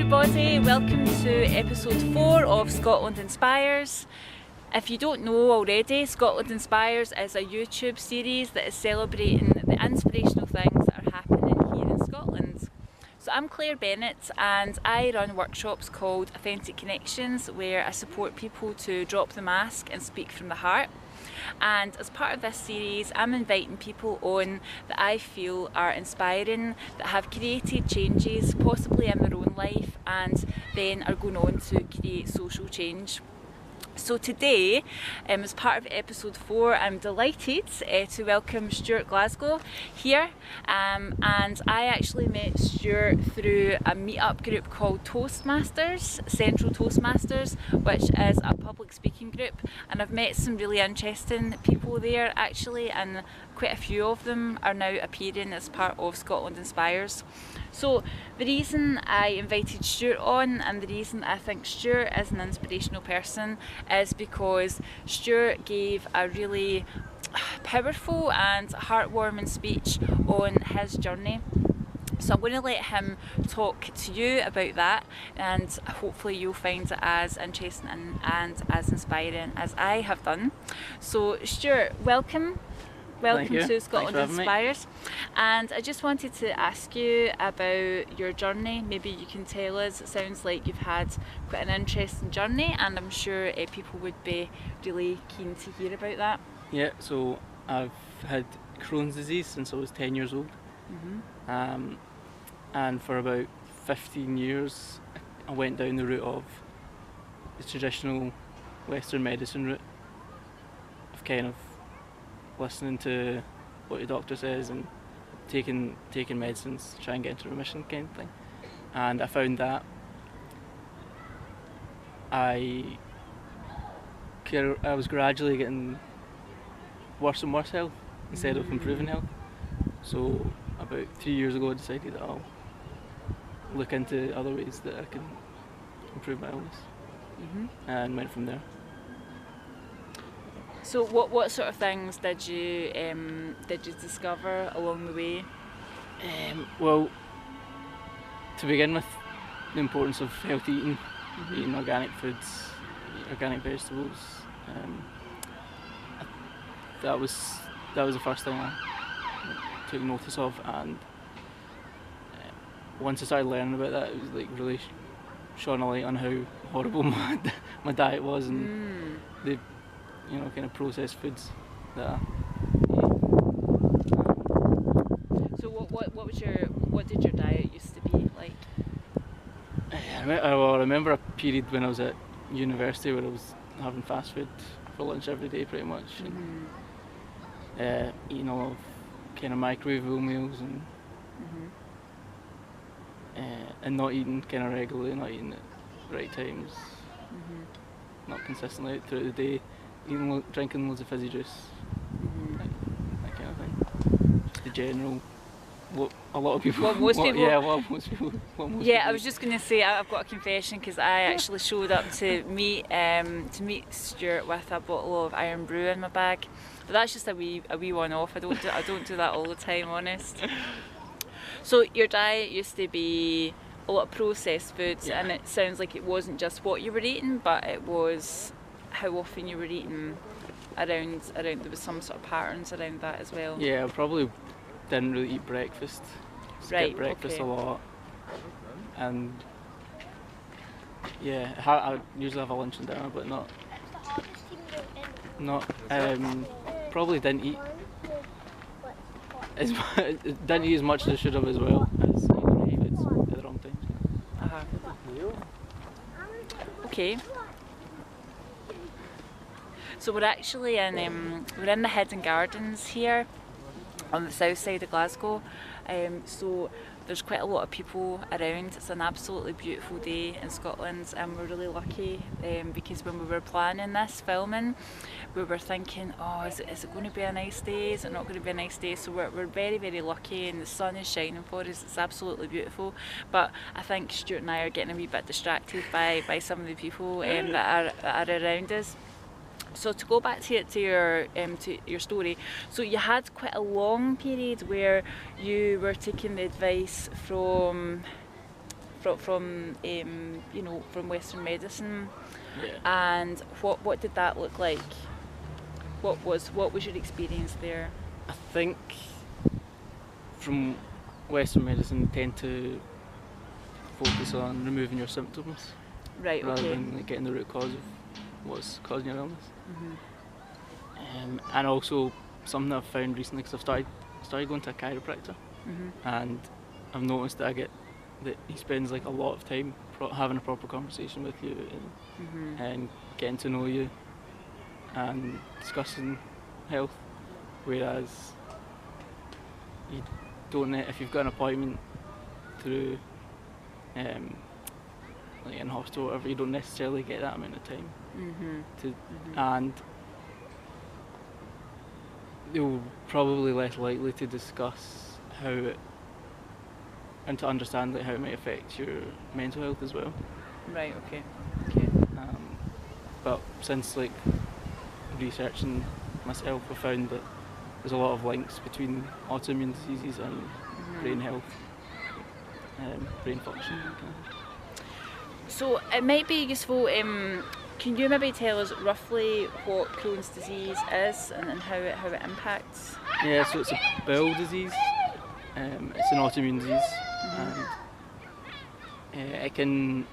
everybody, welcome to episode 4 of Scotland Inspires. If you don't know already, Scotland Inspires is a YouTube series that is celebrating the inspirational things that are happening here in Scotland. So I'm Clare Bennett and I run workshops called Authentic Connections, where I support people to drop the mask and speak from the heart. And as part of this series, I'm inviting people on that I feel are inspiring, that have created changes, possibly in their own life, and then are going on to create social change. So today, as part of episode 4, I'm delighted to welcome Stuart Glasgow here, and I actually met Stuart through a meetup group called Toastmasters, Central Toastmasters, which is a public speaking group, and I've met some really interesting people there actually, and quite a few of them are now appearing as part of Scotland Inspires. So the reason I invited Stuart on, and the reason I think Stuart is an inspirational person, is because Stuart gave a really powerful and heartwarming speech on his journey. So I'm going to let him talk to you about that, and hopefully you'll find it as interesting and as inspiring as I have done. So Stuart, welcome to Scotland Inspires. And I just wanted to ask you about your journey. Maybe you can tell us. It sounds like you've had quite an interesting journey, and I'm sure people would be really keen to hear about that. Yeah, so I've had Crohn's disease since I was 10 years old. And for about 15 years I went down the route of the traditional Western medicine route of kind of listening to what your doctor says and taking medicines to try and get into remission kind of thing. And I found that I was gradually getting worse and worse health instead of improving health. So about 3 years ago I decided that I'll look into other ways that I can improve my illness, and went from there. So what sort of things did you discover along the way? Well, to begin with, the importance of healthy eating, eating organic foods, organic vegetables. That was the first thing I took notice of, and once I started learning about that, it was like really shone a light on how horrible my diet was, and the kind of processed foods that I ate. So what did your diet used to be like? I remember a period when I was at university where I was having fast food for lunch every day pretty much, and eating a lot of kind of microwavable meals, and not eating kind of regularly, not eating at the right times, not consistently throughout the day, drinking loads of fizzy juice, that kind of thing. Just the general, what a lot of people. What most people. I was just going to say, I've got a confession, because I actually showed up to meet Stuart with a bottle of Iron Brew in my bag. But that's just a wee one-off. I don't do that all the time, honest. So your diet used to be a lot of processed foods, and it sounds like it wasn't just what you were eating, but it was how often you were eating around. There was some sort of patterns around that as well. Yeah, I probably didn't really eat breakfast. Skip breakfast a lot, and I usually have a lunch and dinner, but not. Probably didn't eat as much as I should have as well, as eating foods at the wrong times. Okay. So we're actually in the Hidden Gardens here on the south side of Glasgow. So there's quite a lot of people around. It's an absolutely beautiful day in Scotland, and we're really lucky because when we were planning this filming, we were thinking, is it going to be a nice day? Is it not going to be a nice day? So we're very, very lucky, and the sun is shining for us. It's absolutely beautiful. But I think Stuart and I are getting a wee bit distracted by some of the people that are around us. So to go back to your story, so you had quite a long period where you were taking the advice from from from Western medicine. Yeah. And what did that look like? What was your experience there? I think from Western medicine tend to focus on removing your symptoms Right. rather Okay. than getting the root cause of what's causing your illness. Mhm. And also something I've found recently, because I've started going to a chiropractor, Mhm. and I've noticed that he spends like a lot of time having a proper conversation with you and getting to know you and discussing health, whereas you don't, if you've got an appointment through like in hospital or whatever, you don't necessarily get that amount of time and you're probably less likely to discuss how it and to understand like how it might affect your mental health as well. Right. Okay. But since like researching myself, I found that there's a lot of links between autoimmune diseases and brain health, brain function. So it might be useful. Can you maybe tell us roughly what Crohn's disease is and how it impacts? Yeah, so it's a bowel disease. It's an autoimmune disease, and it can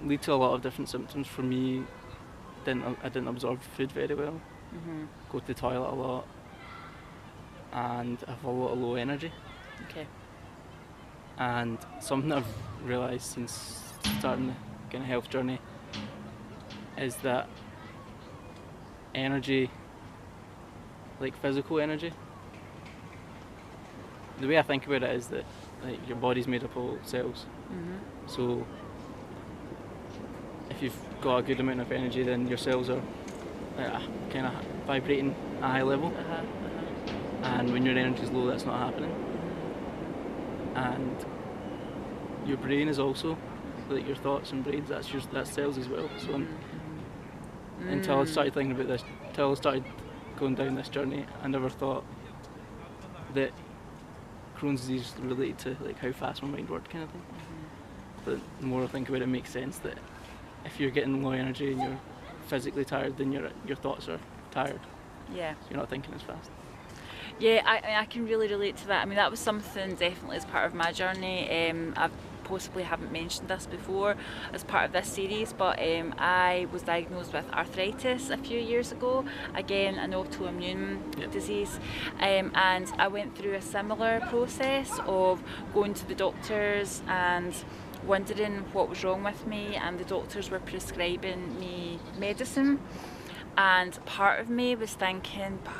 lead to a lot of different symptoms. For me, I didn't absorb food very well, go to the toilet a lot, and have a lot of low energy. Okay. And something I've realised since starting the kind of health journey is that energy, like physical energy, the way I think about it is that like your body's made up of cells. So if you've got a good amount of energy, then your cells are kind of vibrating at a high level. And when your energy's low, that's not happening. And your brain is also, like your thoughts and brains, that's cells as well. So until I started thinking about this, until I started going down this journey, I never thought that Crohn's disease related to like how fast my mind worked kind of thing. But the more I think about it, it makes sense that if you're getting low energy and you're physically tired, then your thoughts are tired. Yeah. So you're not thinking as fast. Yeah, I can really relate to that. I mean, that was something definitely as part of my journey. I possibly haven't mentioned this before as part of this series, but I was diagnosed with arthritis a few years ago, again an autoimmune disease, and I went through a similar process of going to the doctors and wondering what was wrong with me, and the doctors were prescribing me medicine, and part of me was thinking, but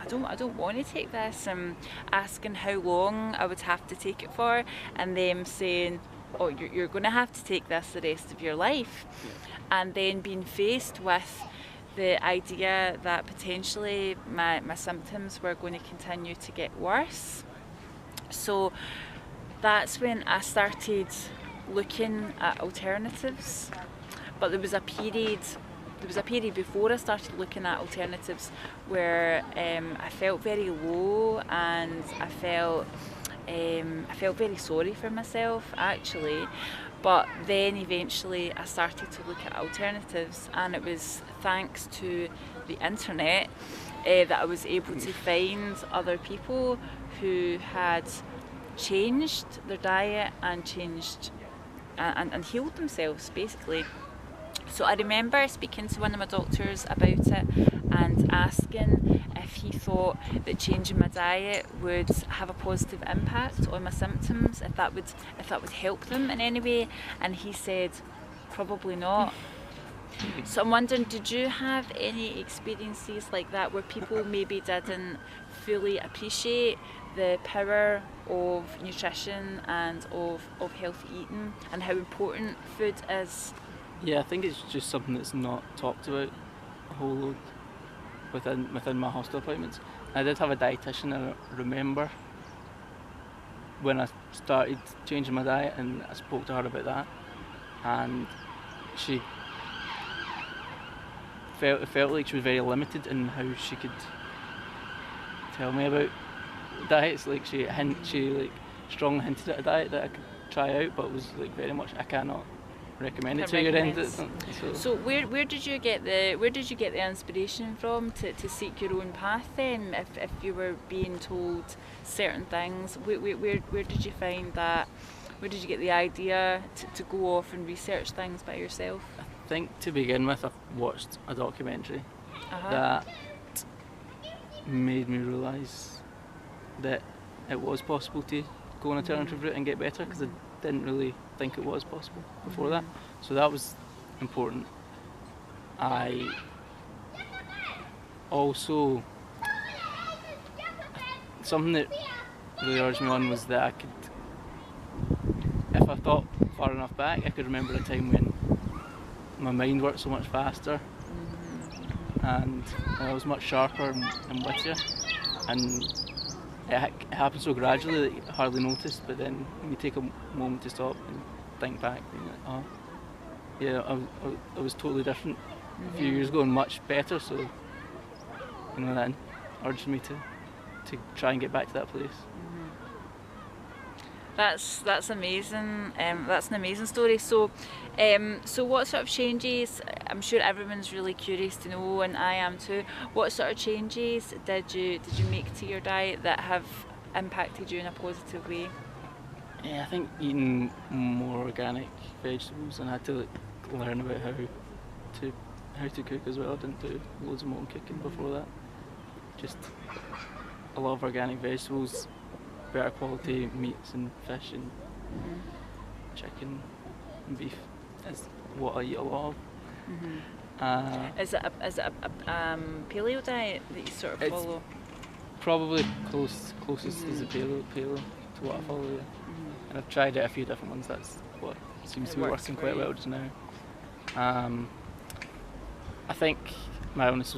I don't want to take this, and asking how long I would have to take it for, and them saying, oh, you're going to have to take this the rest of your life. And then being faced with the idea that potentially my symptoms were going to continue to get worse. So that's when I started looking at alternatives. But there was a period before I started looking at alternatives where I felt very low, and I felt very sorry for myself actually. But then eventually I started to look at alternatives, and it was thanks to the internet that I was able to find other people who had changed their diet and changed and healed themselves basically. So I remember speaking to one of my doctors about it and asking if he thought that changing my diet would have a positive impact on my symptoms, if that would help them in any way, and he said probably not. So I'm wondering, did you have any experiences like that where people maybe didn't fully appreciate the power of nutrition and of healthy eating and how important food is? Yeah, I think it's just something that's not talked about a whole load within my hospital appointments. I did have a dietitian, and I remember when I started changing my diet, and I spoke to her about that, and she felt like she was very limited in how she could tell me about diets. Like she strongly hinted at a diet that try out, but it was like very much I cannot recommend it Can't to your end. recommend. So where did you get the inspiration from to seek your own path then? If you were being told certain things, where did you find that? Where did you get the idea to go off and research things by yourself? I think to begin with, I watched a documentary Uh-huh. that made me realise that it was possible to go an alternative route and get better, because I didn't really think it was possible before that. So that was important. I also, something that really urged me on was that I could, if I thought far enough back, I could remember a time when my mind worked so much faster and I was much sharper and wittier, and it happened so gradually that you hardly noticed, but then when you take a moment to stop and think back, you're like, oh yeah, I was totally different a few years ago and much better, so you know, that urged me to try and get back to that place. That's amazing. That's an amazing story. So, so what sort of changes? I'm sure everyone's really curious to know, and I am too. What sort of changes did you make to your diet that have impacted you in a positive way? Yeah, I think eating more organic vegetables, and I had to learn about how to cook as well. I didn't do loads of my own cooking before that. Just a lot of organic vegetables, better quality meats and fish and chicken and beef is what I eat a lot of. Is it a paleo diet that you sort of follow? Probably closest is the paleo to what I follow. Yeah. And I've tried out a few different ones. That's what seems to be working quite well just now. I think my illness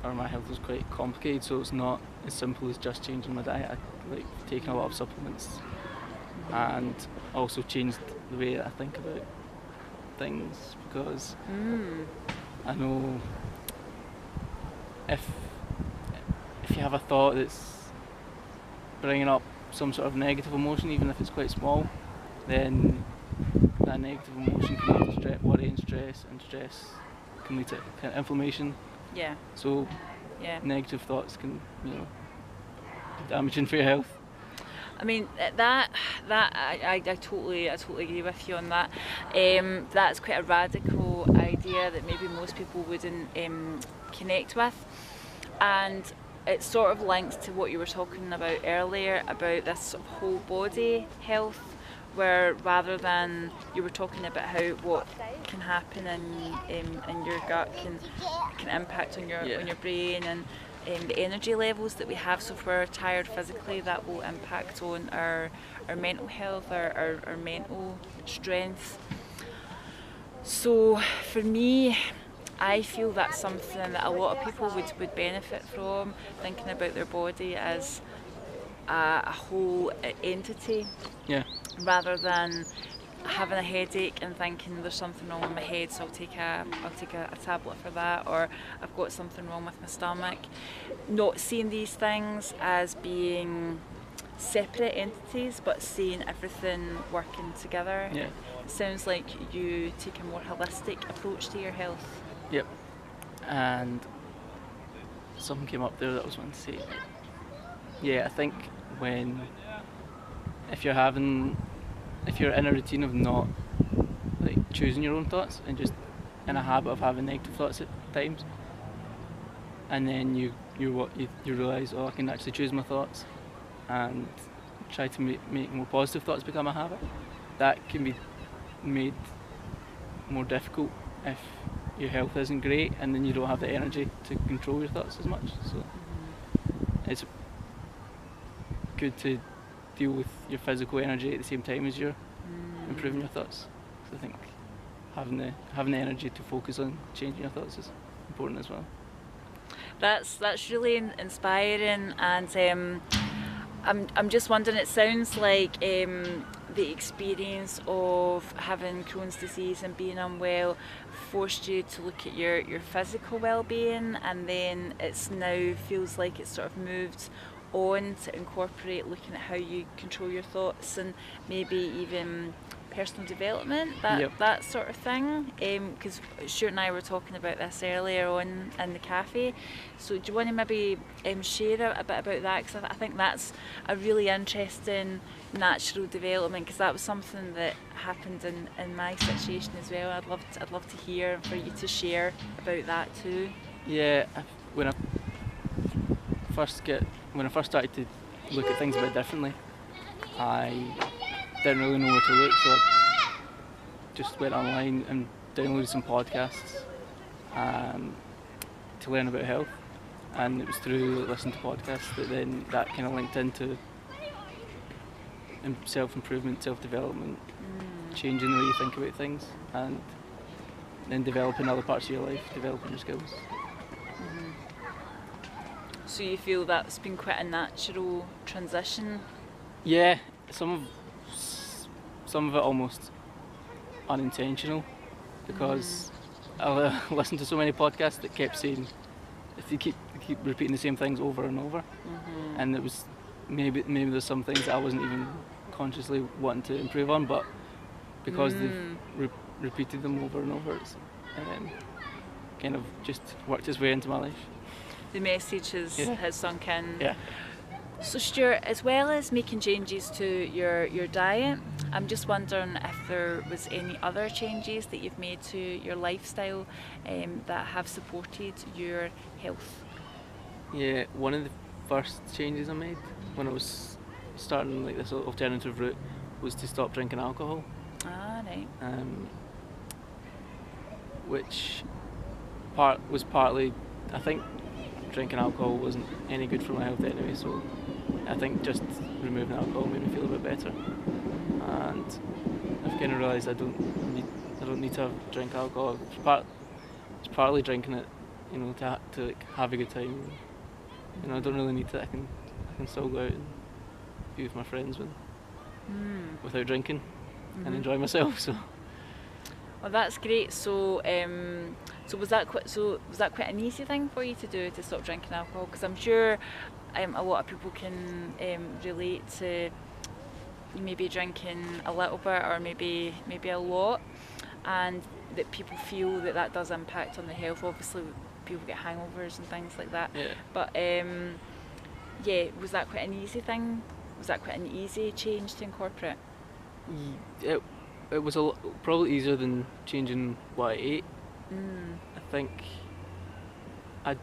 my health was quite complicated, so it's not as simple as just changing my diet. I like taking a lot of supplements and also changed the way that I think about things, because I know if you have a thought that's bringing up some sort of negative emotion, even if it's quite small, then that negative emotion can lead to worry and stress can lead to kind of inflammation. Yeah. So negative thoughts can, be damaging for your health. I mean I totally agree with you on that. That's quite a radical idea that maybe most people wouldn't connect with, and it sort of links to what you were talking about earlier about this sort of whole body health, where rather than you were talking about how what can happen in your gut can impact on your brain and the energy levels that we have. So if we're tired physically, that will impact on our mental health, our mental strength. So for me, I feel that's something that a lot of people would benefit from, thinking about their body as a whole entity. Yeah. Rather than having a headache and thinking there's something wrong with my head, so I'll take a tablet for that, or I've got something wrong with my stomach. Not seeing these things as being separate entities, but seeing everything working together. Yeah. Sounds like you take a more holistic approach to your health. Yep. And something came up there that I was wanting to say. Yeah, I think if you're in a routine of not choosing your own thoughts and just in a habit of having negative thoughts at times, and then you realise, I can actually choose my thoughts and try to make more positive thoughts become a habit. That can be made more difficult if your health isn't great and then you don't have the energy to control your thoughts as much. So it's good to deal with your physical energy at the same time as you're improving your thoughts. So I think having the energy to focus on changing your thoughts is important as well. That's really inspiring, and I'm just wondering, it sounds like the experience of having Crohn's disease and being unwell forced you to look at your physical well-being, and then it's now feels like it's sort of moved on to incorporate looking at how you control your thoughts and maybe even personal development, that sort of thing, because Stuart and I were talking about this earlier on in the cafe. So do you want to maybe share a bit about that, because I think that's a really interesting natural development, because that was something that happened in my situation as well. I'd love to hear for you to share about that too. Yeah, when I first started to look at things a bit differently, I didn't really know where to look, so I just went online and downloaded some podcasts to learn about health, and it was through listening to podcasts that kind of linked into self-improvement, self-development, changing the way you think about things, and then developing other parts of your life, developing your skills. So you feel that's been quite a natural transition? Yeah, some of it almost unintentional, because I listened to so many podcasts that kept saying, if you keep repeating the same things over and over, and it was maybe there's some things that I wasn't even consciously wanting to improve on, but because they've repeated them over and over, it's kind of just worked its way into my life. The message has sunk in. Yeah. So Stuart, as well as making changes to your diet, I'm just wondering if there was any other changes that you've made to your lifestyle that have supported your health. Yeah, one of the first changes I made when I was starting like this alternative route was to stop drinking alcohol. Ah, right. Which was partly, I think drinking alcohol wasn't any good for my health anyway, so I think just removing alcohol made me feel a bit better, and I've kind of realised I don't need to drink alcohol. It's partly drinking it, to like, have a good time. I don't really need to. I can still go out and be with my friends without drinking and enjoy myself. So. Well, that's great. So was that quite an easy thing for you to do, to stop drinking alcohol? Because I'm sure a lot of people can relate to maybe drinking a little bit or maybe a lot, and that people feel that does impact on the health. Obviously, people get hangovers and things like that. Yeah. But was that quite an easy thing? Was that quite an easy change to incorporate? It was probably easier than changing what I ate. I think I'd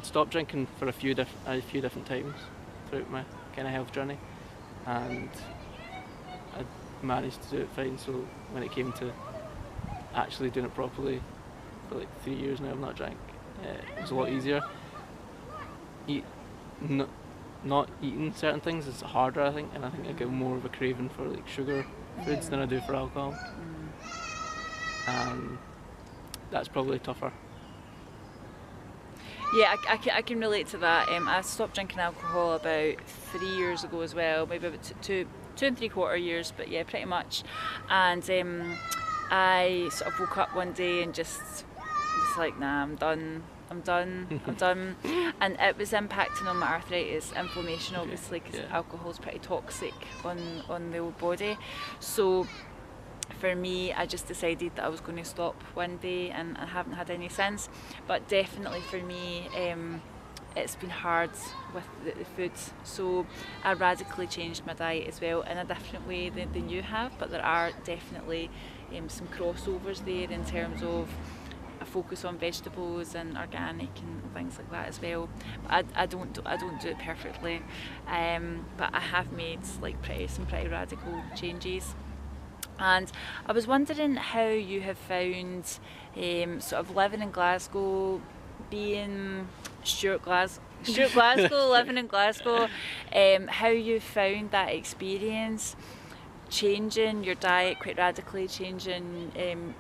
stopped drinking for a few different times throughout my kind of health journey, and I managed to do it fine. So when it came to actually doing it properly, for like 3 years now I've not drank, it was a lot easier. Not eating certain things is harder, I think, and I think I get more of a craving for like sugar foods than I do for alcohol. And that's probably tougher. Yeah, I can relate to that. I stopped drinking alcohol about 3 years ago as well, maybe about two and 3/4 years, but yeah, pretty much. And I sort of woke up one day and just was like, nah, I'm done. And it was impacting on my arthritis, inflammation, obviously, because alcohol's pretty toxic on the old body. So for me, I just decided that I was going to stop one day, and I haven't had any since. But definitely for me, it's been hard with the food. So I radically changed my diet as well in a different way than you have, but there are definitely some crossovers there in terms of a focus on vegetables and organic and things like that as well. But I don't do it perfectly, but I have made like some pretty radical changes. And I was wondering how you have found sort of living in Glasgow, being Stuart Glasgow, living in Glasgow, how you found that experience, changing your diet quite radically, changing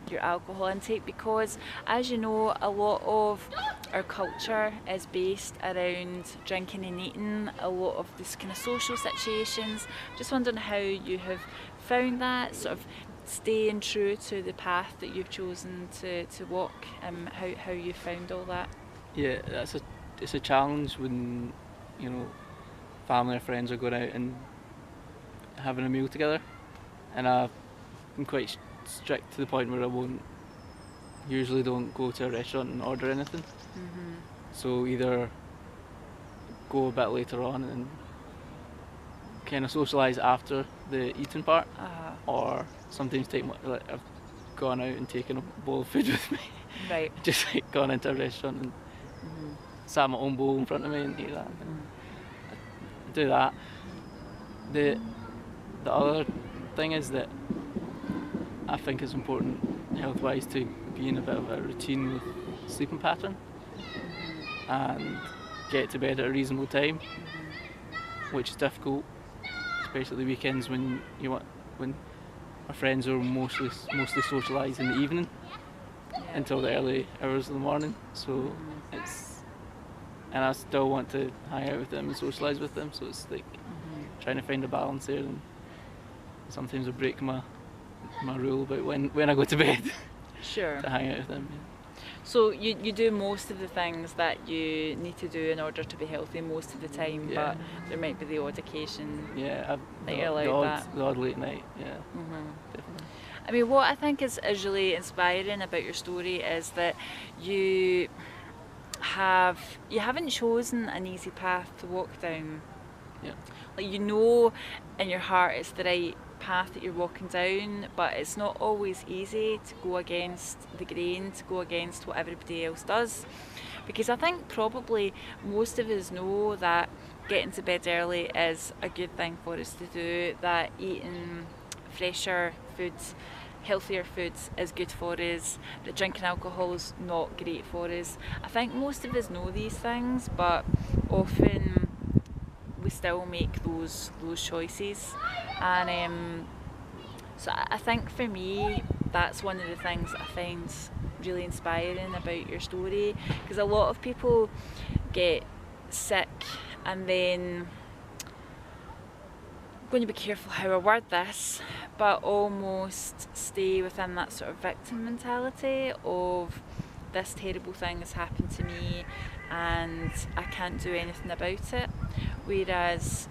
your alcohol intake, because as you know, a lot of our culture is based around drinking and eating, a lot of this kind of social situations. Just wondering how you have found that, sort of staying true to the path that you've chosen to walk, how you found all that. Yeah, that's it's a challenge when, you know, family or friends are going out and having a meal together, and I'm quite strict to the point where I usually don't go to a restaurant and order anything. So either go a bit later on and kind of socialise after the eating part, or sometimes I've gone out and taken a bowl of food with me. Right. Just like gone into a restaurant and sat my own bowl in front of me and eat that. I do that. The other thing is that I think it's important health-wise to be in a bit of a routine with sleeping pattern and get to bed at a reasonable time, which is difficult, especially the weekends when our friends are mostly socialise in the evening until the early hours of the morning. So and I still want to hang out with them and socialise with them. So it's like trying to find a balance there. And sometimes I break my rule about when I go to bed. Sure. To hang out with them. Yeah. So you do most of the things that you need to do in order to be healthy most of the time, but there might be the odd occasion that you're allowed that. The odd late night, definitely. I mean, what I think is really inspiring about your story is that you haven't chosen an easy path to walk down. Yeah. Like, you know in your heart it's the right path that you're walking down, but it's not always easy to go against the grain, to go against what everybody else does, because I think probably most of us know that getting to bed early is a good thing for us to do, that eating fresher foods, healthier foods is good for us, that drinking alcohol is not great for us. I think most of us know these things, but often we still make those choices. And so I think for me that's one of the things that I find really inspiring about your story, because a lot of people get sick and then, I'm going to be careful how I word this, but almost stay within that sort of victim mentality of this terrible thing has happened to me and I can't do anything about it, whereas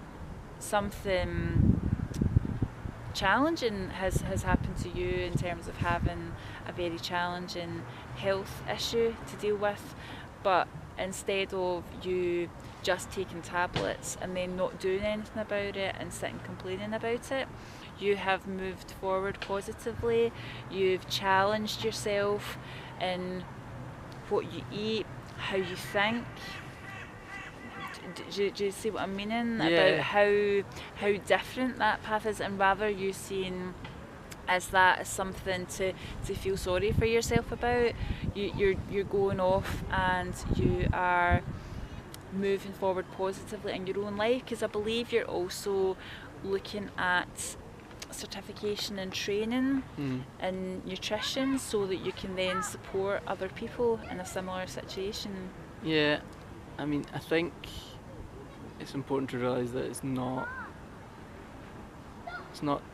something challenging has happened to you in terms of having a very challenging health issue to deal with, but instead of you just taking tablets and then not doing anything about it and sitting complaining about it, you have moved forward positively. You've challenged yourself in what you eat, how you think. Do you see what I'm meaning? About how different that path is, and rather you seeing as that as something to feel sorry for yourself about, you're going off and you are moving forward positively in your own life, because I believe you're also looking at certification and training in nutrition so that you can then support other people in a similar situation. Yeah, I mean, I think it's important to realise that it's not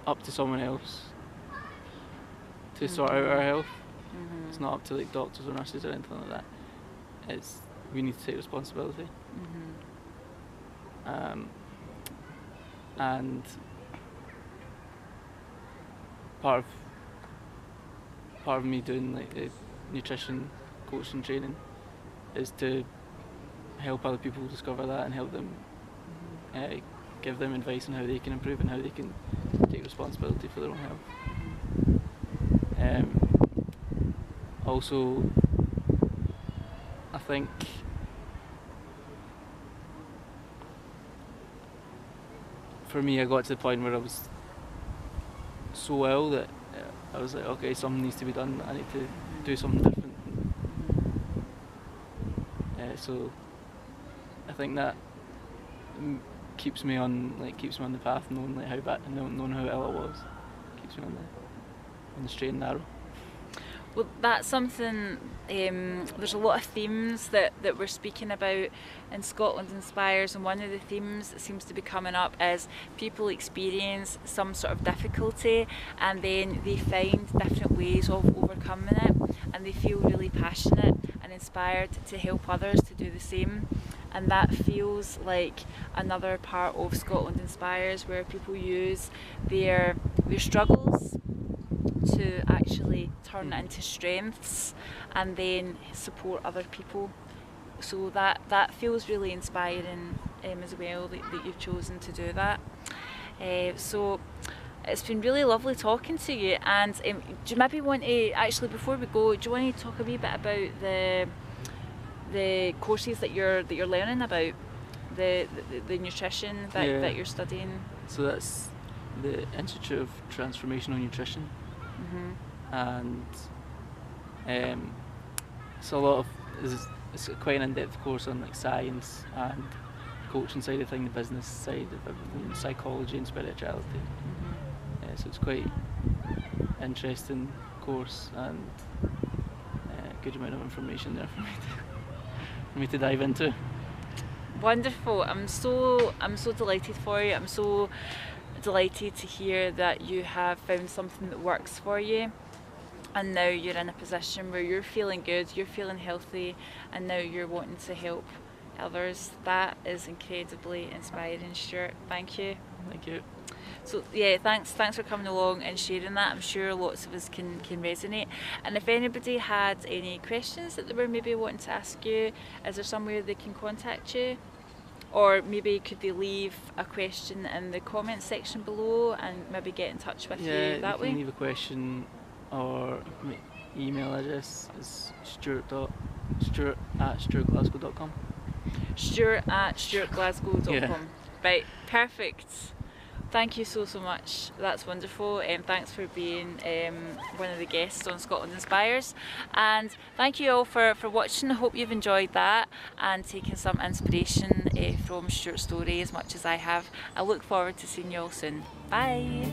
up to someone else to sort out our health. It's not up to like doctors or nurses or anything like that. We need to take responsibility. And part of me doing like the nutrition coaching training is to help other people discover that and help them give them advice on how they can improve and how they can take responsibility for their own health. Also, I think for me, I got to the point where I was so ill that I was like, okay, something needs to be done. I need to do something different. So I think that keeps me on the path, knowing like how bad, knowing how ill I was, keeps me on the straight and narrow. Well, that's something there's a lot of themes that we're speaking about in Scotland Inspires, and one of the themes that seems to be coming up is people experience some sort of difficulty and then they find different ways of overcoming it, and they feel really passionate and inspired to help others to do the same. And that feels like another part of Scotland Inspires, where people use their struggles to actually turn it into strengths and then support other people. So that feels really inspiring as well, that you've chosen to do that. So it's been really lovely talking to you, and do you maybe want to, actually before we go, do you want to talk a wee bit about the courses that you're learning about, the nutrition that you're studying? So that's the Institute of Transformational Nutrition. And so it's quite an in-depth course on like science and coaching side of things, the business side of everything, psychology and spirituality. So it's quite interesting course, and a good amount of information there for me to dive into. Wonderful. I'm so delighted for you. I'm so delighted to hear that you have found something that works for you, and now you're in a position where you're feeling good, you're feeling healthy, and now you're wanting to help others. That is incredibly inspiring, Stuart. Thank you. Thank you. So yeah, thanks for coming along and sharing that. I'm sure lots of us can resonate. And if anybody had any questions that they were maybe wanting to ask you, is there somewhere they can contact you? Or maybe could they leave a question in the comments section below and maybe get in touch with you that way? You can leave a question, or my email address is stuart@stuartglasgow.com. Stuart@stuartglasgow.com. Yeah. Right, perfect. Thank you so much. That's wonderful. Thanks for being one of the guests on Scotland Inspires. And thank you all for watching. I hope you've enjoyed that and taken some inspiration from Stuart's story as much as I have. I look forward to seeing you all soon. Bye.